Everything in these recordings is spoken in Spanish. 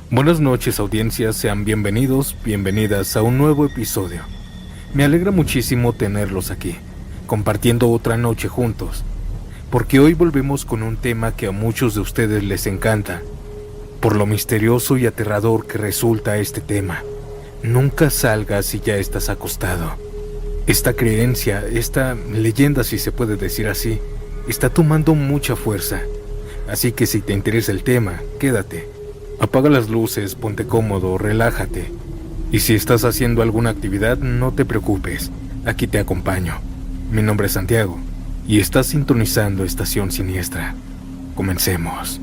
Buenas noches, audiencia, sean bienvenidos, bienvenidas a un nuevo episodio. Me alegra muchísimo tenerlos aquí, compartiendo otra noche juntos, porque hoy volvemos con un tema que a muchos de ustedes les encanta, por lo misterioso y aterrador que resulta este tema. Nunca salgas si ya estás acostado. Esta creencia, esta leyenda, si se puede decir así, está tomando mucha fuerza, así que si te interesa el tema, quédate. Apaga las luces, ponte cómodo, relájate. Y si estás haciendo alguna actividad, no te preocupes, aquí te acompaño. Mi nombre es Santiago, y estás sintonizando Estación Siniestra. Comencemos.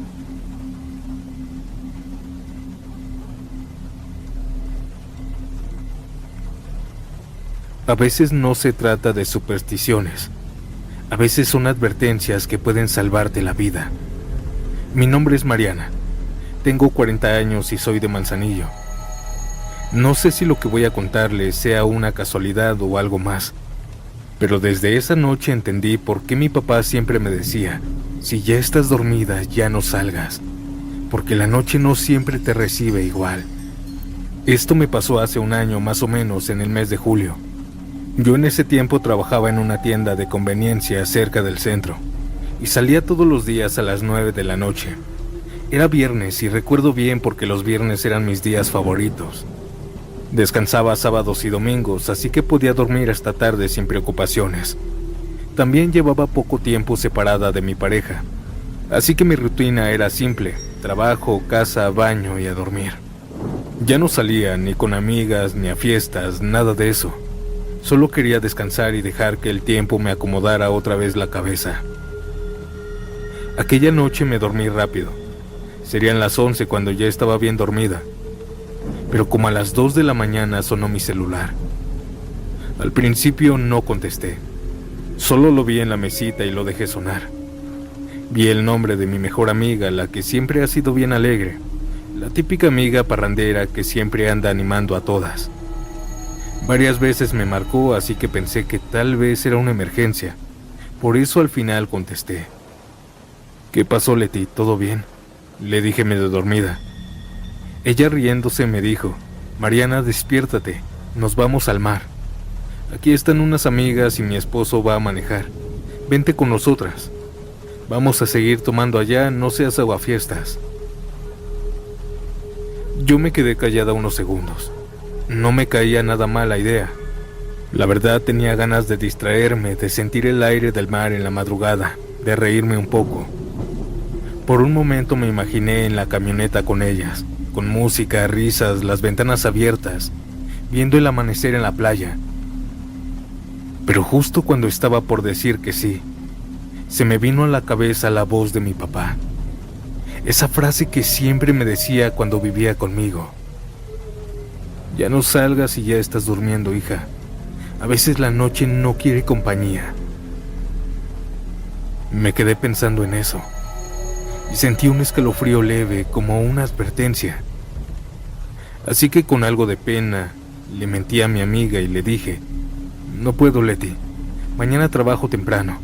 A veces no se trata de supersticiones. A veces son advertencias que pueden salvarte la vida. Mi nombre es Mariana. Tengo 40 años y soy de Manzanillo. No sé si lo que voy a contarles sea una casualidad o algo más, pero desde esa noche entendí por qué mi papá siempre me decía, si ya estás dormida, ya no salgas, porque la noche no siempre te recibe igual. Esto me pasó hace un año más o menos, en el mes de julio. Yo en ese tiempo trabajaba en una tienda de conveniencia cerca del centro, y salía todos los días a las 9 de la noche. Era viernes y recuerdo bien porque los viernes eran mis días favoritos. Descansaba sábados y domingos, así que podía dormir hasta tarde sin preocupaciones. También llevaba poco tiempo separada de mi pareja, así que mi rutina era simple: trabajo, casa, baño y a dormir. Ya no salía ni con amigas ni a fiestas, nada de eso. Solo quería descansar y dejar que el tiempo me acomodara otra vez la cabeza. Aquella noche me dormí rápido. Serían las 11 cuando ya estaba bien dormida, pero como a las 2 de la mañana sonó mi celular. Al principio no contesté, solo lo vi en la mesita y lo dejé sonar. Vi el nombre de mi mejor amiga, la que siempre ha sido bien alegre, la típica amiga parrandera que siempre anda animando a todas. Varias veces me marcó, así que pensé que tal vez era una emergencia, por eso al final contesté. ¿Qué pasó, Leti? ¿Todo bien?, le dije medio dormida. Ella riéndose me dijo, Mariana, despiértate, nos vamos al mar. Aquí están unas amigas y mi esposo va a manejar. Vente con nosotras. Vamos a seguir tomando allá, no seas aguafiestas. Yo me quedé callada unos segundos. No me caía nada mal la idea. La verdad tenía ganas de distraerme, de sentir el aire del mar en la madrugada, de reírme un poco. Por un momento me imaginé en la camioneta con ellas, con música, risas, las ventanas abiertas, viendo el amanecer en la playa. Pero justo cuando estaba por decir que sí, se me vino a la cabeza la voz de mi papá. Esa frase que siempre me decía cuando vivía conmigo. Ya no salgas y ya estás durmiendo, hija. A veces la noche no quiere compañía. Me quedé pensando en eso. Y sentí un escalofrío leve, como una advertencia. Así que con algo de pena, le mentí a mi amiga y le dije, no puedo, Leti, mañana trabajo temprano.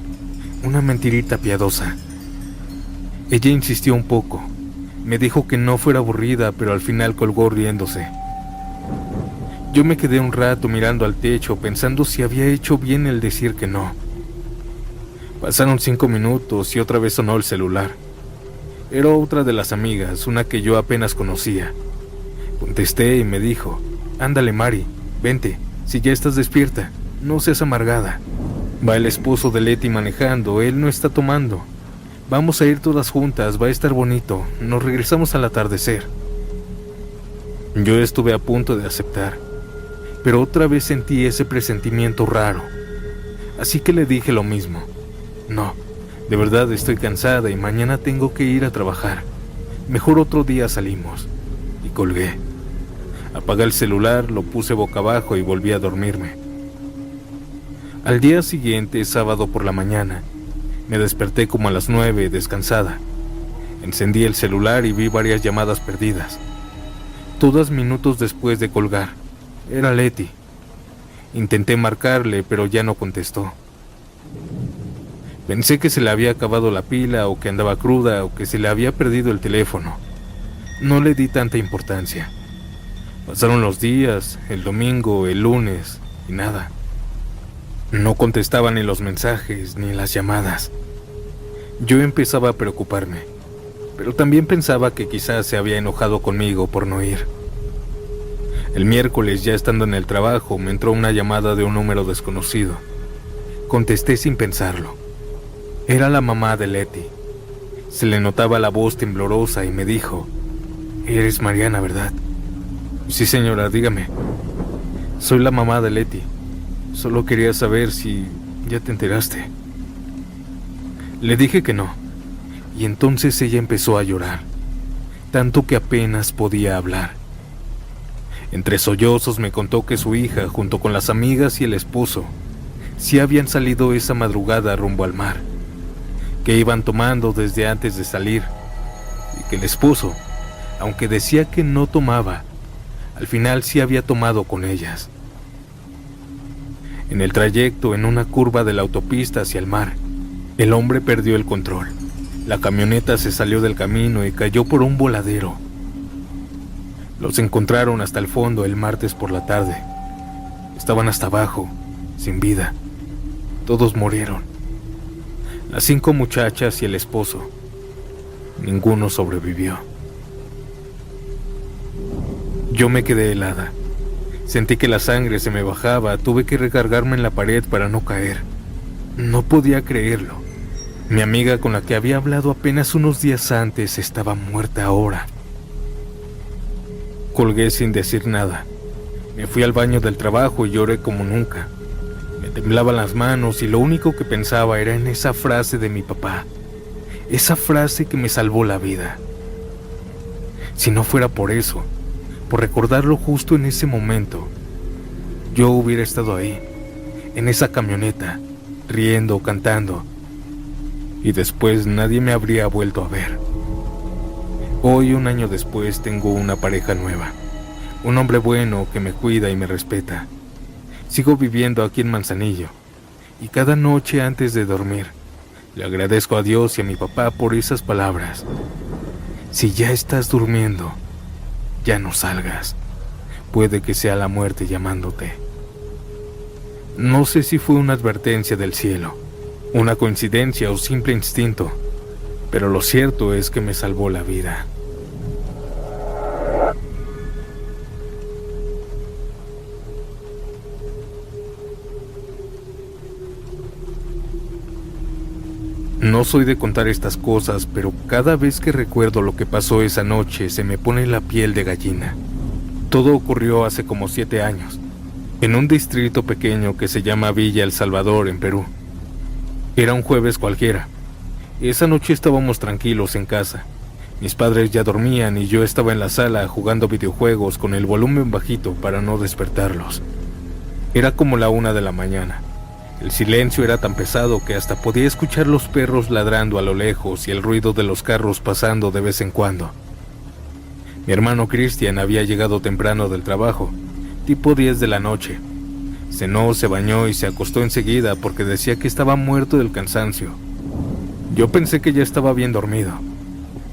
Una mentirita piadosa. Ella insistió un poco, me dijo que no fuera aburrida, pero al final colgó riéndose. Yo me quedé un rato mirando al techo, pensando si había hecho bien el decir que no. Pasaron 5 minutos y otra vez sonó el celular. Era otra de las amigas, una que yo apenas conocía. Contesté y me dijo, ándale, Mari, vente, si ya estás despierta, no seas amargada. Va el esposo de Leti manejando, él no está tomando. Vamos a ir todas juntas, va a estar bonito, nos regresamos al atardecer. Yo estuve a punto de aceptar, pero otra vez sentí ese presentimiento raro. Así que le dije lo mismo, no. De verdad estoy cansada y mañana tengo que ir a trabajar. Mejor otro día salimos. Y colgué. Apagué el celular, lo puse boca abajo y volví a dormirme. Al día siguiente, sábado por la mañana, me desperté como a las 9, descansada. Encendí el celular y vi varias llamadas perdidas. Todas minutos después de colgar. Era Leti. Intenté marcarle, pero ya no contestó. Pensé que se le había acabado la pila o que andaba cruda o que se le había perdido el teléfono. no le di tanta importancia. Pasaron los días, el domingo, el lunes, y nada. No contestaba ni los mensajes ni las llamadas. Yo empezaba a preocuparme, pero también pensaba que quizás se había enojado conmigo por no ir. El miércoles, ya estando en el trabajo, me entró una llamada de un número desconocido. Contesté sin pensarlo. Era la mamá de Leti. Se le notaba la voz temblorosa y me dijo: «Eres Mariana, ¿verdad?». «Sí, señora, dígame». «Soy la mamá de Leti. Solo quería saber si ya te enteraste». Le dije que no, y entonces ella empezó a llorar, tanto que apenas podía hablar. Entre sollozos me contó que su hija, junto con las amigas y el esposo, sí habían salido esa madrugada rumbo al mar, que iban tomando desde antes de salir, y que el esposo, aunque decía que no tomaba, al final sí había tomado con ellas. En el trayecto, en una curva de la autopista hacia el mar, el hombre perdió el control. La camioneta se salió del camino y cayó por un voladero. Los encontraron hasta el fondo el martes por la tarde. Estaban hasta abajo, sin vida. Todos murieron. Las 5 muchachas y el esposo. Ninguno sobrevivió. Yo me quedé helada. Sentí que la sangre se me bajaba. Tuve que recargarme en la pared para no caer. No podía creerlo. Mi amiga, con la que había hablado apenas unos días antes, estaba muerta ahora. Colgué sin decir nada. Me fui al baño del trabajo y lloré como nunca. Me temblaban las manos y lo único que pensaba era en esa frase de mi papá. Esa frase que me salvó la vida. Si no fuera por eso, por recordarlo justo en ese momento, yo hubiera estado ahí, en esa camioneta, riendo, cantando, y después nadie me habría vuelto a ver. Hoy, un año después, tengo una pareja nueva, un hombre bueno que me cuida y me respeta. Sigo viviendo aquí en Manzanillo, y cada noche antes de dormir, le agradezco a Dios y a mi papá por esas palabras. Si ya estás durmiendo, ya no salgas. Puede que sea la muerte llamándote. No sé si fue una advertencia del cielo, una coincidencia o simple instinto, pero lo cierto es que me salvó la vida. No soy de contar estas cosas, pero cada vez que recuerdo lo que pasó esa noche se me pone la piel de gallina. Todo ocurrió hace como 7 años, en un distrito pequeño que se llama Villa El Salvador, en Perú. Era un jueves cualquiera. Esa noche estábamos tranquilos en casa. Mis padres ya dormían y yo estaba en la sala jugando videojuegos con el volumen bajito para no despertarlos. Era como la 1 de la mañana. El silencio era tan pesado que hasta podía escuchar los perros ladrando a lo lejos y el ruido de los carros pasando de vez en cuando. Mi hermano Cristian había llegado temprano del trabajo, tipo 10 de la noche. Cenó, se bañó y se acostó enseguida porque decía que estaba muerto del cansancio. Yo pensé que ya estaba bien dormido,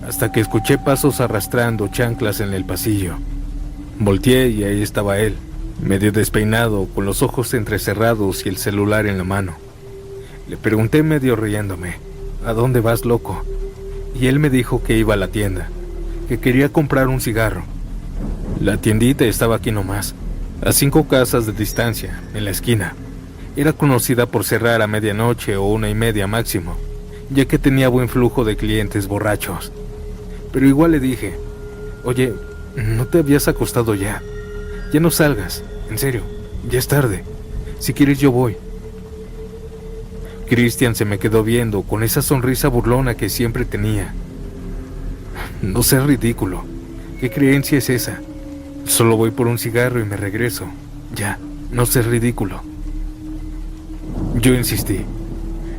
hasta que escuché pasos arrastrando chanclas en el pasillo. Volteé y ahí estaba él, medio despeinado, con los ojos entrecerrados y el celular en la mano. Le pregunté medio riéndome: ¿a dónde vas, loco? Y él me dijo que iba a la tienda, que quería comprar un cigarro. La tiendita estaba aquí nomás, a 5 casas de distancia, en la esquina. Era conocida por cerrar a medianoche o 1:30 máximo, ya que tenía buen flujo de clientes borrachos. Pero igual le dije: oye, ¿no te habías acostado ya? Ya no salgas, en serio, ya es tarde. Si quieres yo voy. Cristian se me quedó viendo con esa sonrisa burlona que siempre tenía. No seas ridículo. ¿Qué creencia es esa? Solo voy por un cigarro y me regreso. Ya, no seas ridículo. Yo insistí.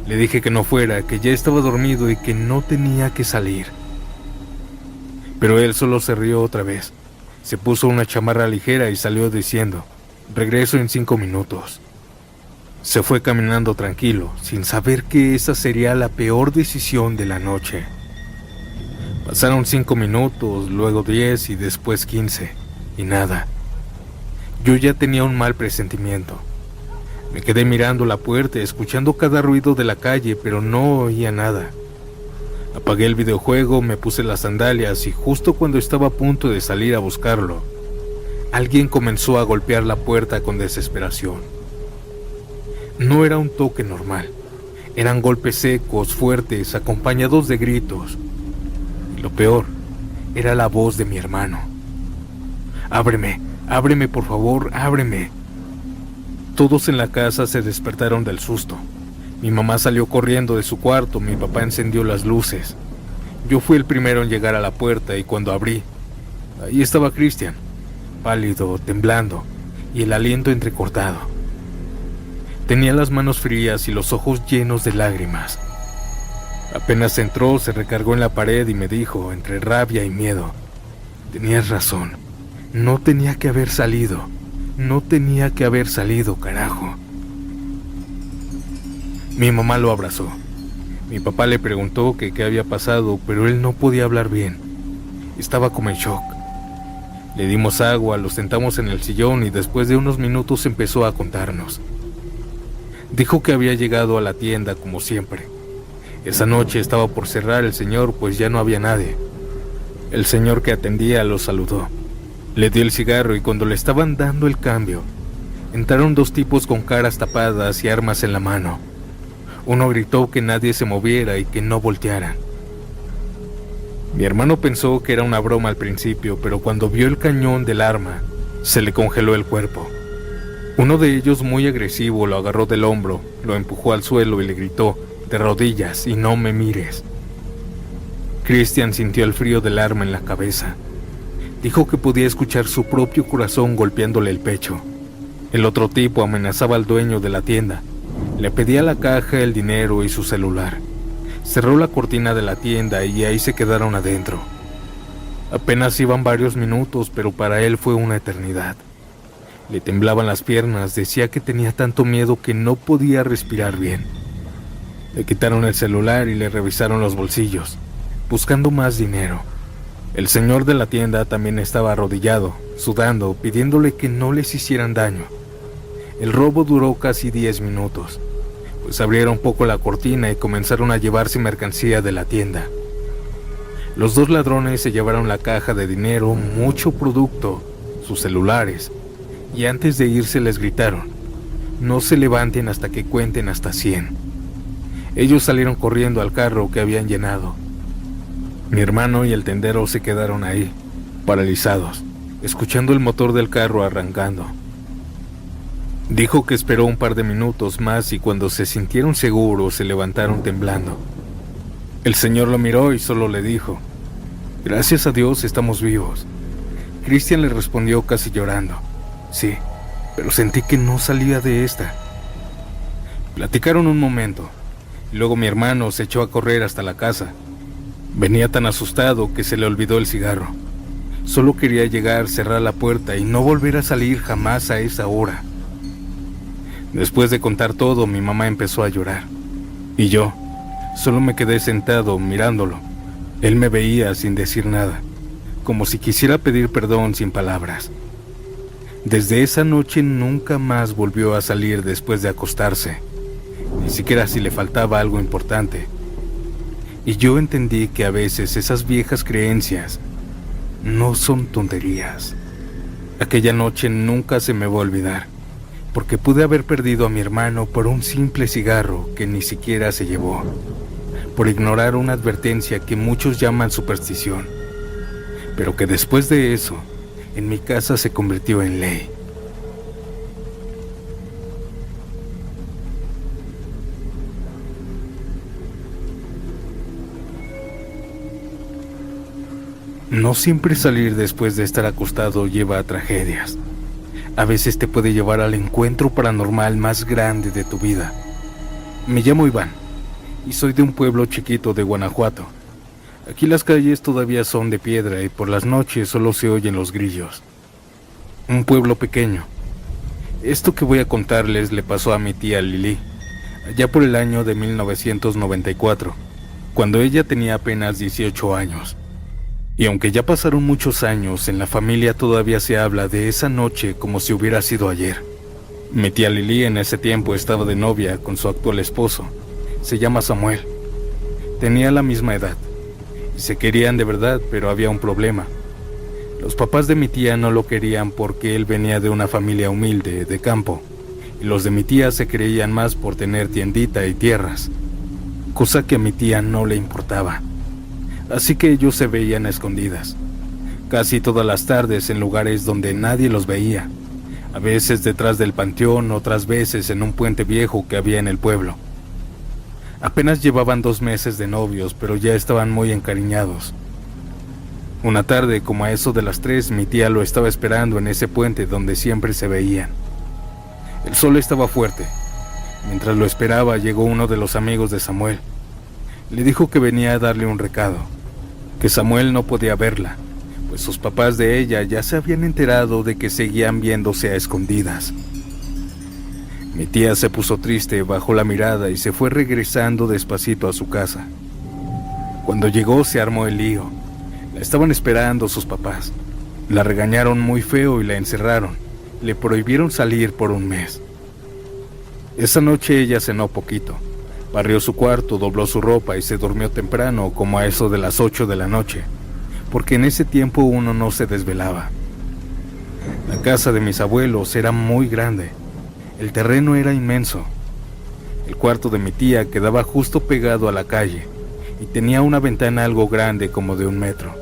Le dije que no fuera, que ya estaba dormido y que no tenía que salir. Pero él solo se rió otra vez. Se puso una chamarra ligera y salió diciendo: regreso en 5 minutos. Se fue caminando tranquilo, sin saber que esa sería la peor decisión de la noche. Pasaron 5 minutos, luego 10 y después 15, y nada. Yo ya tenía un mal presentimiento. Me quedé mirando la puerta, escuchando cada ruido de la calle, pero no oía nada. Apagué el videojuego, me puse las sandalias y justo cuando estaba a punto de salir a buscarlo, alguien comenzó a golpear la puerta con desesperación. No era un toque normal, eran golpes secos, fuertes, acompañados de gritos. Y lo peor, era la voz de mi hermano. «Ábreme, ábreme por favor, ábreme». Todos en la casa se despertaron del susto. Mi mamá salió corriendo de su cuarto, mi papá encendió las luces. Yo fui el primero en llegar a la puerta y cuando abrí, ahí estaba Cristian, pálido, temblando y el aliento entrecortado. Tenía las manos frías y los ojos llenos de lágrimas. Apenas entró, se recargó en la pared y me dijo, entre rabia y miedo: «Tenías razón, no tenía que haber salido, no tenía que haber salido, carajo». Mi mamá lo abrazó. Mi papá le preguntó que qué había pasado, pero él no podía hablar bien. Estaba como en shock. Le dimos agua, lo sentamos en el sillón y después de unos minutos empezó a contarnos. Dijo que había llegado a la tienda como siempre. Esa noche estaba por cerrar el señor, pues ya no había nadie. El señor que atendía lo saludó. Le dio el cigarro y cuando le estaban dando el cambio, entraron 2 tipos con caras tapadas y armas en la mano. Uno gritó que nadie se moviera y que no voltearan. Mi hermano pensó que era una broma al principio, pero cuando vio el cañón del arma, se le congeló el cuerpo. Uno de ellos, muy agresivo, lo agarró del hombro, lo empujó al suelo y le gritó: «De rodillas y no me mires». Cristian sintió el frío del arma en la cabeza. Dijo que podía escuchar su propio corazón golpeándole el pecho. El otro tipo amenazaba al dueño de la tienda. Le pedía la caja, el dinero y su celular. Cerró la cortina de la tienda y ahí se quedaron adentro. Apenas iban varios minutos, pero para él fue una eternidad. Le temblaban las piernas, decía que tenía tanto miedo que no podía respirar bien. Le quitaron el celular y le revisaron los bolsillos, buscando más dinero. El señor de la tienda también estaba arrodillado, sudando, pidiéndole que no les hicieran daño. El robo duró casi 10 minutos, pues abrieron un poco la cortina y comenzaron a llevarse mercancía de la tienda. Los 2 ladrones se llevaron la caja de dinero, mucho producto, sus celulares, y antes de irse les gritaron: «No se levanten hasta que cuenten hasta 100». Ellos salieron corriendo al carro que habían llenado. Mi hermano y el tendero se quedaron ahí, paralizados, escuchando el motor del carro arrancando. Dijo que esperó un par de minutos más y cuando se sintieron seguros se levantaron temblando. El señor lo miró y solo le dijo: «Gracias a Dios estamos vivos». Cristian le respondió casi llorando: «Sí, pero sentí que no salía de esta». Platicaron un momento, y luego mi hermano se echó a correr hasta la casa. Venía tan asustado que se le olvidó el cigarro. Solo quería llegar, cerrar la puerta y no volver a salir jamás a esa hora. Después de contar todo, mi mamá empezó a llorar. Y yo solo me quedé sentado mirándolo. Él me veía sin decir nada, como si quisiera pedir perdón sin palabras. Desde esa noche nunca más volvió a salir después de acostarse, ni siquiera si le faltaba algo importante. Y yo entendí que a veces esas viejas creencias no son tonterías. Aquella noche nunca se me va a olvidar, porque pude haber perdido a mi hermano por un simple cigarro que ni siquiera se llevó, por ignorar una advertencia que muchos llaman superstición, pero que después de eso, en mi casa se convirtió en ley. No siempre salir después de estar acostado lleva a tragedias. A veces te puede llevar al encuentro paranormal más grande de tu vida. Me llamo Iván y soy de un pueblo chiquito de Guanajuato. Aquí las calles todavía son de piedra y por las noches solo se oyen los grillos. Un pueblo pequeño. Esto que voy a contarles le pasó a mi tía Lili, allá por el año de 1994, cuando ella tenía apenas 18 años. Y aunque ya pasaron muchos años, en la familia todavía se habla de esa noche como si hubiera sido ayer. Mi tía Lili en ese tiempo estaba de novia con su actual esposo. Se llama Samuel. Tenía la misma edad. Y se querían de verdad, pero había un problema. Los papás de mi tía no lo querían porque él venía de una familia humilde, de campo. Y los de mi tía se creían más por tener tiendita y tierras. Cosa que a mi tía no le importaba. Así que ellos se veían a escondidas, casi todas las tardes en lugares donde nadie los veía, a veces detrás del panteón, otras veces en un puente viejo que había en el pueblo. Apenas llevaban 2 meses de novios, pero ya estaban muy encariñados. Una tarde, como a eso de las 3, mi tía lo estaba esperando en ese puente donde siempre se veían. El sol estaba fuerte. Mientras lo esperaba, llegó uno de los amigos de Samuel. Le dijo que venía a darle un recado, que Samuel no podía verla, pues sus papás de ella ya se habían enterado de que seguían viéndose a escondidas. Mi tía se puso triste, bajó la mirada y se fue regresando despacito a su casa. Cuando llegó se armó el lío. La estaban esperando sus papás. La regañaron muy feo y la encerraron. Le prohibieron salir por 1 mes. Esa noche ella cenó poquito. Barrió su cuarto, dobló su ropa y se durmió temprano, como a eso de las 8 de la noche, porque en ese tiempo uno no se desvelaba. La casa de mis abuelos era muy grande. El terreno era inmenso. El cuarto de mi tía quedaba justo pegado a la calle y tenía una ventana algo grande, como de 1 metro.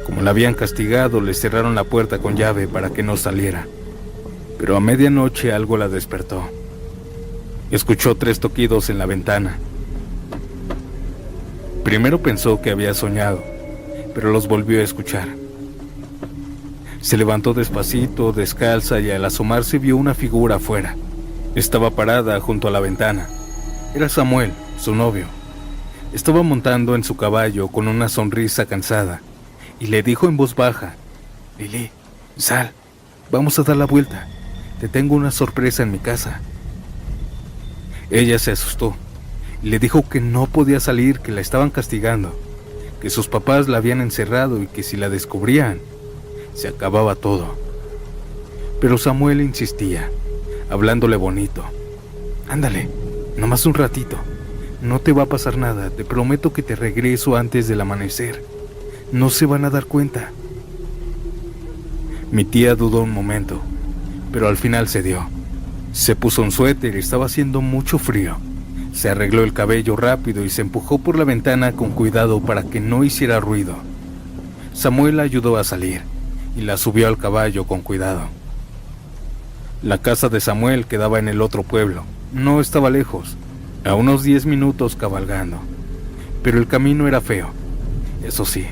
Como la habían castigado, le cerraron la puerta con llave para que no saliera. Pero a medianoche algo la despertó. Escuchó 3 toquidos en la ventana. Primero pensó que había soñado, pero los volvió a escuchar. Se levantó despacito, descalza, y al asomarse vio una figura afuera. Estaba parada junto a la ventana. Era Samuel, su novio. Estaba montando en su caballo con una sonrisa cansada, y le dijo en voz baja: «Lili, sal, vamos a dar la vuelta. Te tengo una sorpresa en mi casa». Ella se asustó y le dijo que no podía salir, que la estaban castigando, que sus papás la habían encerrado y que si la descubrían, se acababa todo. Pero Samuel insistía, hablándole bonito. «Ándale, nomás un ratito. No te va a pasar nada, te prometo que te regreso antes del amanecer. No se van a dar cuenta». Mi tía dudó un momento, pero al final cedió. Se puso un suéter y estaba haciendo mucho frío. Se arregló el cabello rápido y se empujó por la ventana con cuidado para que no hiciera ruido. Samuel la ayudó a salir y la subió al caballo con cuidado. La casa de Samuel quedaba en el otro pueblo. No estaba lejos, a unos 10 minutos cabalgando. Pero el camino era feo, eso sí.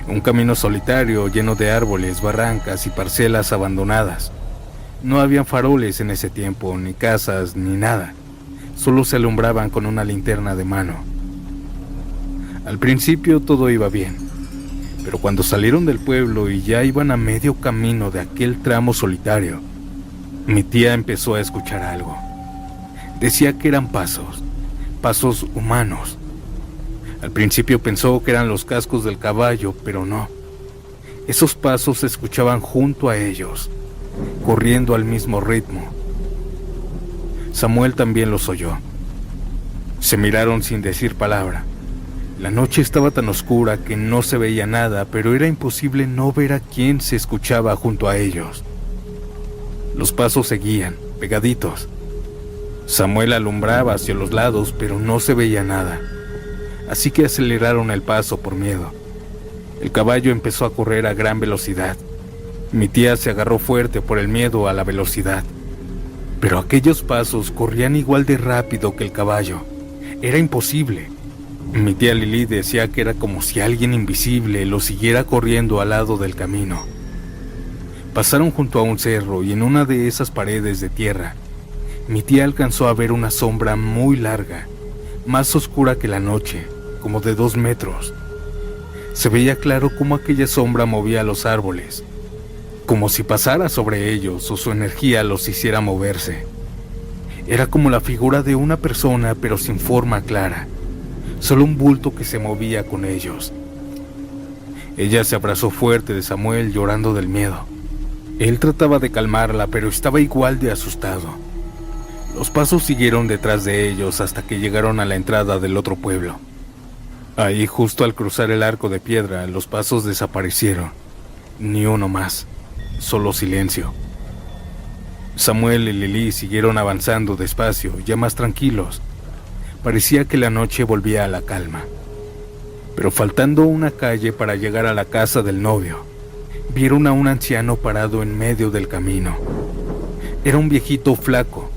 Un camino solitario lleno de árboles, barrancas y parcelas abandonadas. No habían faroles en ese tiempo, ni casas, ni nada. Solo se alumbraban con una linterna de mano. Al principio todo iba bien, pero cuando salieron del pueblo y ya iban a medio camino de aquel tramo solitario, mi tía empezó a escuchar algo. Decía que eran pasos humanos. Al principio pensó que eran los cascos del caballo, pero no. Esos pasos se escuchaban junto a ellos, corriendo al mismo ritmo. Samuel también los oyó. Se miraron sin decir palabra. La noche estaba tan oscura que no se veía nada, pero era imposible no ver a quién se escuchaba junto a ellos. Los pasos seguían, pegaditos. Samuel alumbraba hacia los lados, pero no se veía nada. Así que aceleraron el paso por miedo. El caballo empezó a correr a gran velocidad. Mi tía se agarró fuerte por el miedo a la velocidad. Pero aquellos pasos corrían igual de rápido que el caballo. Era imposible. Mi tía Lili decía que era como si alguien invisible lo siguiera corriendo al lado del camino. Pasaron junto a un cerro y en una de esas paredes de tierra, mi tía alcanzó a ver una sombra muy larga, más oscura que la noche, como de 2 metros. Se veía claro cómo aquella sombra movía los árboles, como si pasara sobre ellos o su energía los hiciera moverse. Era como la figura de una persona, pero sin forma clara, solo un bulto que se movía con ellos. Ella se abrazó fuerte de Samuel, llorando del miedo. Él trataba de calmarla, pero estaba igual de asustado. Los pasos siguieron detrás de ellos hasta que llegaron a la entrada del otro pueblo. Ahí, justo al cruzar el arco de piedra, los pasos desaparecieron. Ni uno más, solo silencio. Samuel y Lili siguieron avanzando despacio, ya más tranquilos. Parecía que la noche volvía a la calma. Pero faltando una calle para llegar a la casa del novio, vieron a un anciano parado en medio del camino. Era un viejito flaco,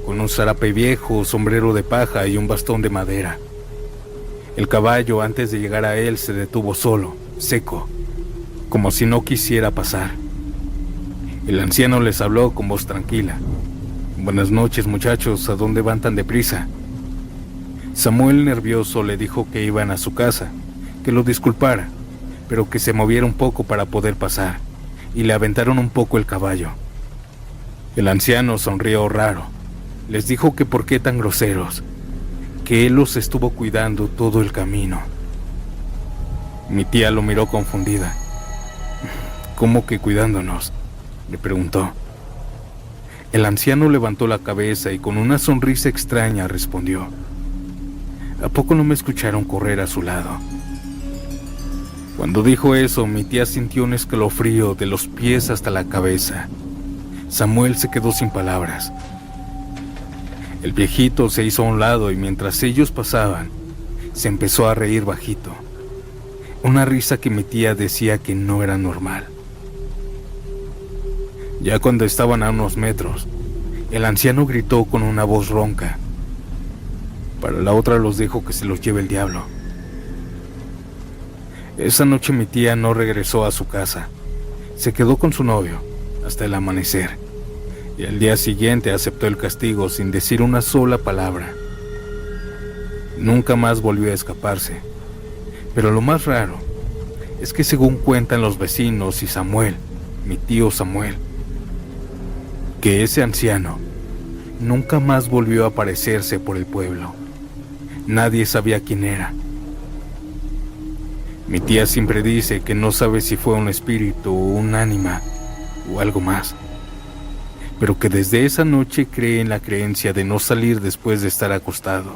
con un zarape viejo, sombrero de paja y un bastón de madera. El caballo, antes de llegar a él, se detuvo solo, seco, como si no quisiera pasar. El anciano les habló con voz tranquila. «Buenas noches, muchachos, ¿a dónde van tan deprisa?» Samuel, nervioso, le dijo que iban a su casa, que lo disculpara, pero que se moviera un poco para poder pasar, y le aventaron un poco el caballo. El anciano sonrió raro. Les dijo que por qué tan groseros, que él los estuvo cuidando todo el camino. Mi tía lo miró confundida. «¿Cómo que cuidándonos?», le preguntó. El anciano levantó la cabeza y con una sonrisa extraña respondió: «¿A poco no me escucharon correr a su lado?». Cuando dijo eso, mi tía sintió un escalofrío de los pies hasta la cabeza. Samuel se quedó sin palabras. El viejito se hizo a un lado y mientras ellos pasaban, se empezó a reír bajito. Una risa que mi tía decía que no era normal. Ya cuando estaban a unos metros, el anciano gritó con una voz ronca. Para la otra los dijo que se los lleve el diablo. Esa noche mi tía no regresó a su casa. Se quedó con su novio hasta el amanecer. Y al día siguiente aceptó el castigo sin decir una sola palabra. Nunca más volvió a escaparse. Pero lo más raro es que, según cuentan los vecinos y Samuel, mi tío Samuel, que ese anciano nunca más volvió a aparecerse por el pueblo. Nadie sabía quién era. Mi tía siempre dice que no sabe si fue un espíritu o un ánima o algo más, pero que desde esa noche cree en la creencia de no salir después de estar acostado,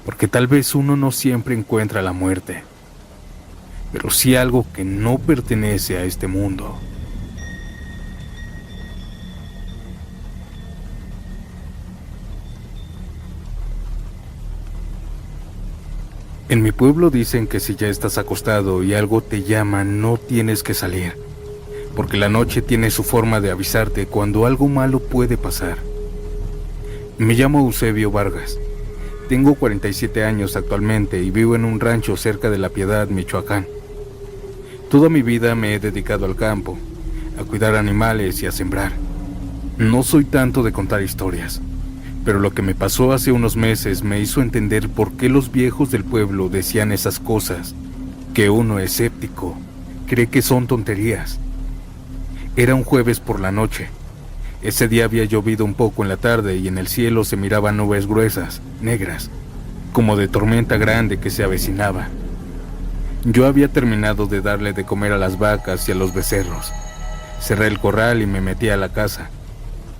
porque tal vez uno no siempre encuentra la muerte, pero sí algo que no pertenece a este mundo. En mi pueblo dicen que si ya estás acostado y algo te llama, no tienes que salir, porque la noche tiene su forma de avisarte cuando algo malo puede pasar. Me llamo Eusebio Vargas. Tengo 47 años actualmente y vivo en un rancho cerca de La Piedad, Michoacán. Toda mi vida me he dedicado al campo, a cuidar animales y a sembrar. No soy tanto de contar historias, pero lo que me pasó hace unos meses me hizo entender por qué los viejos del pueblo decían esas cosas, que uno escéptico cree que son tonterías. Era un jueves por la noche. Ese día había llovido un poco en la tarde y en el cielo se miraban nubes gruesas, negras, como de tormenta grande que se avecinaba. Yo había terminado de darle de comer a las vacas y a los becerros. Cerré el corral y me metí a la casa.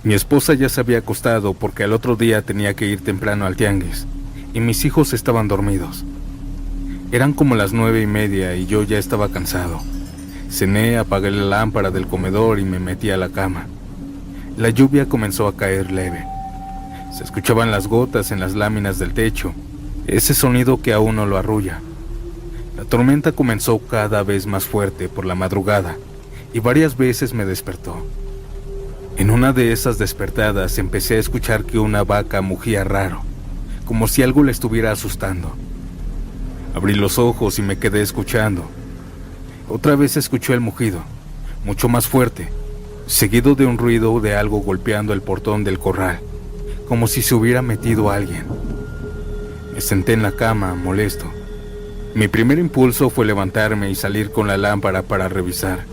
Mi esposa ya se había acostado porque al otro día tenía que ir temprano al tianguis, y mis hijos estaban dormidos. Eran como las 9:30 y yo ya estaba cansado. Cené, apagué la lámpara del comedor y me metí a la cama. La lluvia comenzó a caer leve. Se escuchaban las gotas en las láminas del techo, ese sonido que a uno lo arrulla. La tormenta comenzó cada vez más fuerte por la madrugada y varias veces me despertó. En una de esas despertadas empecé a escuchar que una vaca mugía raro, como si algo la estuviera asustando. Abrí los ojos y me quedé escuchando. Otra vez escuché el mugido, mucho más fuerte, seguido de un ruido de algo golpeando el portón del corral, como si se hubiera metido alguien. Me senté en la cama, molesto. Mi primer impulso fue levantarme y salir con la lámpara para revisar.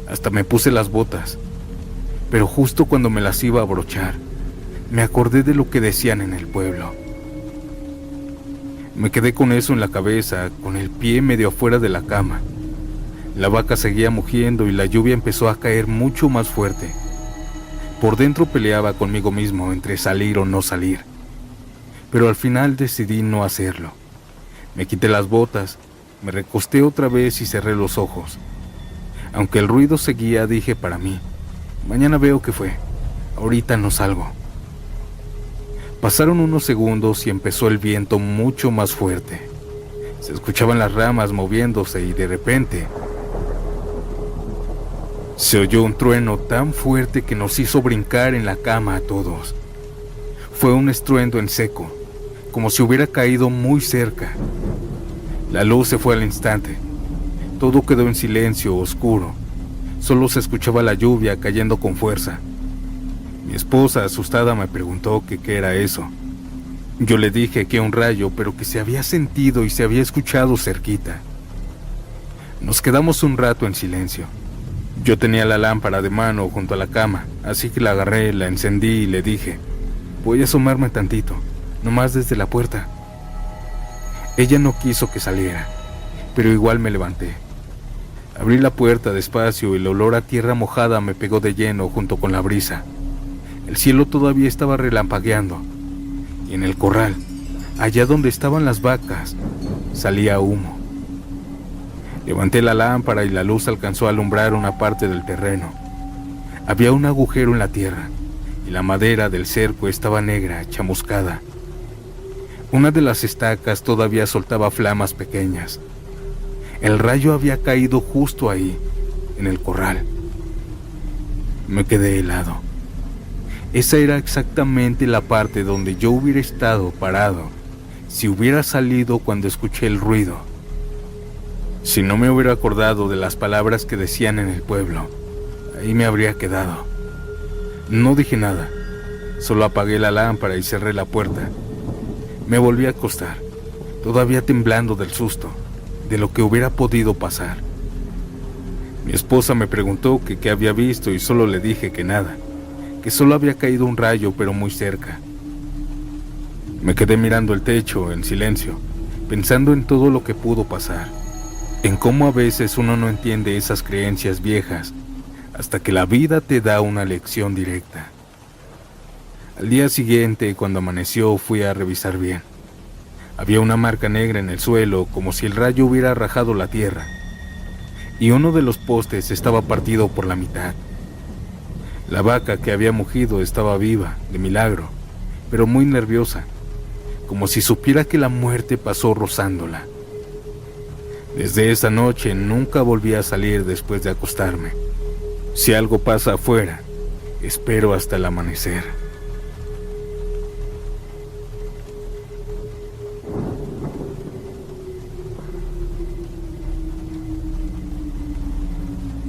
Hasta me puse las botas. Pero justo cuando me las iba a abrochar, me acordé de lo que decían en el pueblo. Me quedé con eso en la cabeza, con el pie medio afuera de la cama. La vaca seguía mugiendo y la lluvia empezó a caer mucho más fuerte. Por dentro peleaba conmigo mismo entre salir o no salir, pero al final decidí no hacerlo. Me quité las botas, me recosté otra vez y cerré los ojos. Aunque el ruido seguía, dije para mí: mañana veo qué fue, ahorita no salgo. Pasaron unos segundos y empezó el viento mucho más fuerte. Se escuchaban las ramas moviéndose y de repente se oyó un trueno tan fuerte que nos hizo brincar en la cama a todos. Fue un estruendo en seco, como si hubiera caído muy cerca. La luz se fue al instante. Todo quedó en silencio, oscuro. Solo se escuchaba la lluvia cayendo con fuerza. Mi esposa, asustada, me preguntó que qué era eso. Yo le dije que un rayo, pero que se había sentido y se había escuchado cerquita. Nos quedamos un rato en silencio. Yo tenía la lámpara de mano junto a la cama, así que la agarré, la encendí y le dije: voy a asomarme tantito, nomás desde la puerta. Ella no quiso que saliera, pero igual me levanté. Abrí la puerta despacio y el olor a tierra mojada me pegó de lleno junto con la brisa. El cielo todavía estaba relampagueando, y en el corral, allá donde estaban las vacas, salía humo. Levanté la lámpara y la luz alcanzó a alumbrar una parte del terreno. Había un agujero en la tierra, y la madera del cerco estaba negra, chamuscada. Una de las estacas todavía soltaba flamas pequeñas. El rayo había caído justo ahí, en el corral. Me quedé helado. Esa era exactamente la parte donde yo hubiera estado parado si hubiera salido cuando escuché el ruido. Si no me hubiera acordado de las palabras que decían en el pueblo, ahí me habría quedado. No dije nada, solo apagué la lámpara y cerré la puerta. Me volví a acostar, todavía temblando del susto, de lo que hubiera podido pasar. Mi esposa me preguntó que qué había visto y solo le dije que nada, que solo había caído un rayo pero muy cerca. Me quedé mirando el techo en silencio, pensando en todo lo que pudo pasar, en cómo a veces uno no entiende esas creencias viejas hasta que la vida te da una lección directa. Al día siguiente, cuando amaneció, fui a revisar bien. Había una marca negra en el suelo, como si el rayo hubiera rajado la tierra, y uno de los postes estaba partido por la mitad. La vaca que había mugido estaba viva, de milagro, pero muy nerviosa, como si supiera que la muerte pasó rozándola. Desde esa noche nunca volví a salir después de acostarme. Si algo pasa afuera, espero hasta el amanecer.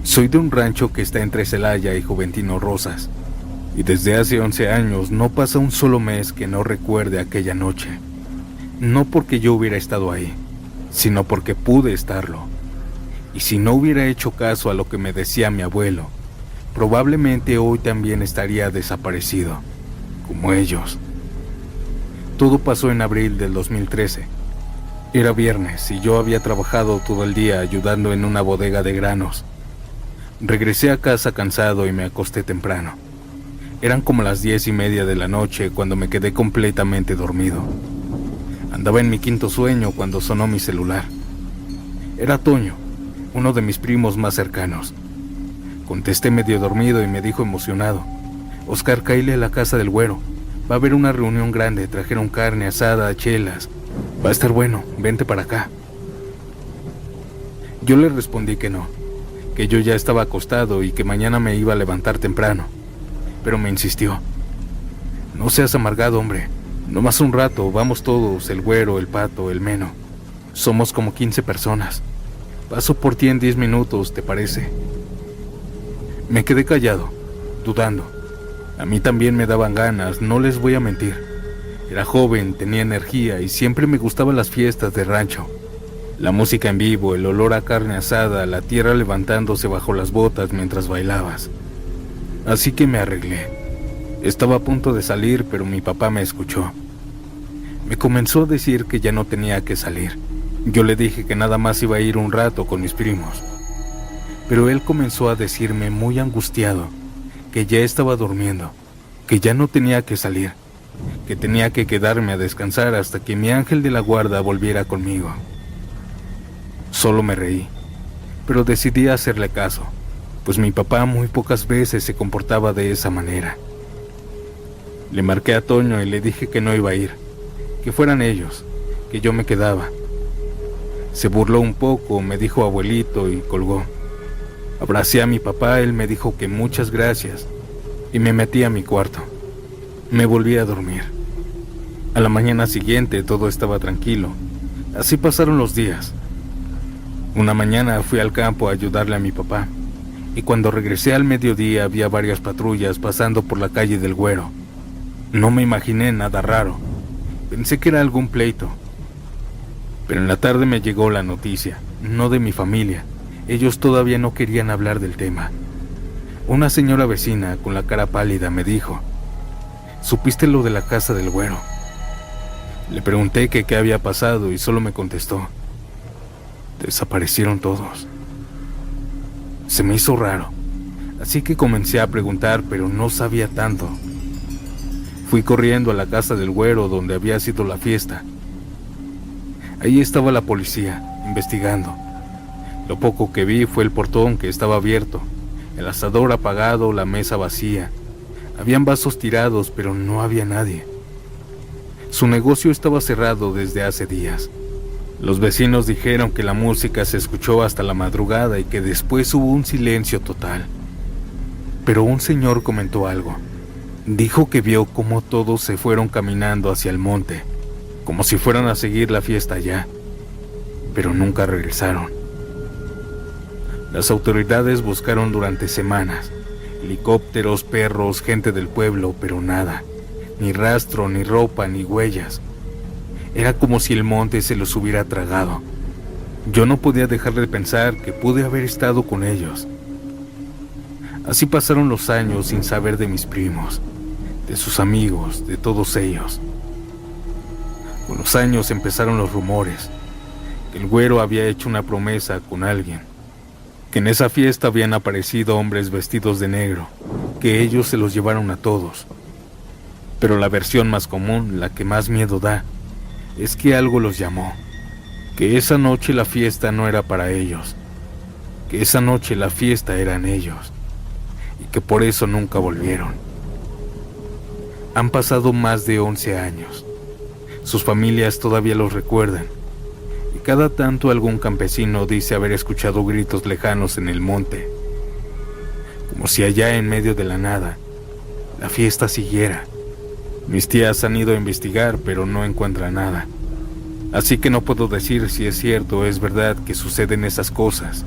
Soy de un rancho que está entre Celaya y Juventino Rosas, y desde hace 11 años no pasa un solo mes que no recuerde aquella noche. No porque yo hubiera estado ahí, sino porque pude estarlo. Y si no hubiera hecho caso a lo que me decía mi abuelo, probablemente hoy también estaría desaparecido, como ellos. Todo pasó en abril del 2013. Era viernes y yo había trabajado todo el día ayudando en una bodega de granos. Regresé a casa cansado y me acosté temprano. Eran como las 10:30 de la noche cuando me quedé completamente dormido. Andaba en mi quinto sueño cuando sonó mi celular. Era Toño, uno de mis primos más cercanos. Contesté medio dormido y me dijo emocionado: Oscar, cáele a la casa del güero. Va a haber una reunión grande, trajeron carne asada, chelas. Va a estar bueno, vente para acá. Yo le respondí que no, que yo ya estaba acostado y que mañana me iba a levantar temprano, pero me insistió: no seas amargado, hombre, nomás un rato, vamos todos, el güero, el pato, el meno. Somos como 15 personas. Paso por ti en 10 minutos, ¿te parece? Me quedé callado, dudando. A mí también me daban ganas, no les voy a mentir. Era joven, tenía energía y siempre me gustaban las fiestas de rancho. La música en vivo, el olor a carne asada, la tierra levantándose bajo las botas mientras bailabas. Así que me arreglé. Estaba a punto de salir, pero mi papá me escuchó. Me comenzó a decir que ya no tenía que salir. Yo le dije que nada más iba a ir un rato con mis primos. pero él comenzó a decirme muy angustiado que ya estaba durmiendo, que ya no tenía que salir, que tenía que quedarme a descansar hasta que mi ángel de la guarda volviera conmigo. Solo me reí, pero decidí hacerle caso, pues mi papá muy pocas veces se comportaba de esa manera. Le marqué a Toño y le dije que no iba a ir, que fueran ellos, que yo me quedaba. Se burló un poco, me dijo abuelito y colgó. Abracé a mi papá, él me dijo que muchas gracias y me metí a mi cuarto. Me volví a dormir. A la mañana siguiente todo estaba tranquilo. Así pasaron los días. Una mañana fui al campo a ayudarle a mi papá y cuando regresé al mediodía había varias patrullas pasando por la calle del Güero. No me imaginé nada raro. Pensé que era algún pleito. Pero en la tarde me llegó la noticia, no de mi familia. Ellos todavía no querían hablar del tema. Una señora vecina con la cara pálida me dijo: ¿supiste lo de la casa del Güero? Le pregunté que qué había pasado y solo me contestó: desaparecieron todos. Se me hizo raro, así que comencé a preguntar, pero no sabía tanto. Fui corriendo a la casa del Güero donde había sido la fiesta. Ahí estaba la policía, investigando. Lo poco que vi fue el portón que estaba abierto, el asador apagado, la mesa vacía. Habían vasos tirados, pero no había nadie. Su negocio estaba cerrado desde hace días. Los vecinos dijeron que la música se escuchó hasta la madrugada y que después hubo un silencio total. Pero un señor comentó algo. Dijo que vio cómo todos se fueron caminando hacia el monte, como si fueran a seguir la fiesta allá, pero nunca regresaron. Las autoridades buscaron durante semanas, helicópteros, perros, gente del pueblo, pero nada, ni rastro, ni ropa, ni huellas. Era como si el monte se los hubiera tragado. Yo no podía dejar de pensar que pude haber estado con ellos. Así pasaron los años sin saber de mis primos, de sus amigos, de todos ellos. Con los años empezaron los rumores, que el Güero había hecho una promesa con alguien, que en esa fiesta habían aparecido hombres vestidos de negro, que ellos se los llevaron a todos. Pero la versión más común, la que más miedo da, es que algo los llamó, que esa noche la fiesta no era para ellos, que esa noche la fiesta eran ellos, y que por eso nunca volvieron. Han pasado más de 11 años. Sus familias todavía los recuerdan, y cada tanto algún campesino dice haber escuchado gritos lejanos en el monte, como si allá en medio de la nada, la fiesta siguiera. Mis tías han ido a investigar, pero no encuentran nada, así que no puedo decir si es cierto o es verdad que suceden esas cosas.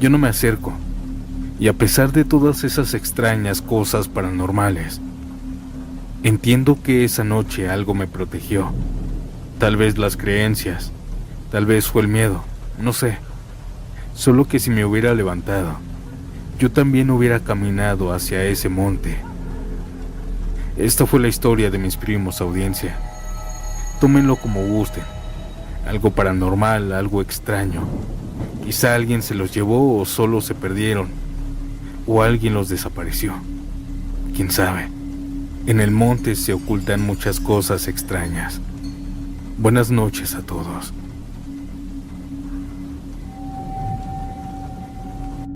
Yo no me acerco, y a pesar de todas esas extrañas cosas paranormales, entiendo que esa noche algo me protegió. Tal vez las creencias, tal vez fue el miedo, no sé. Solo que si me hubiera levantado, yo también hubiera caminado hacia ese monte. Esta fue la historia de mis primos, audiencia. Tómenlo como gusten. Algo paranormal, algo extraño. Quizá alguien se los llevó o solo se perdieron, o alguien los desapareció. ¿Quién sabe? En el monte se ocultan muchas cosas extrañas. Buenas noches a todos.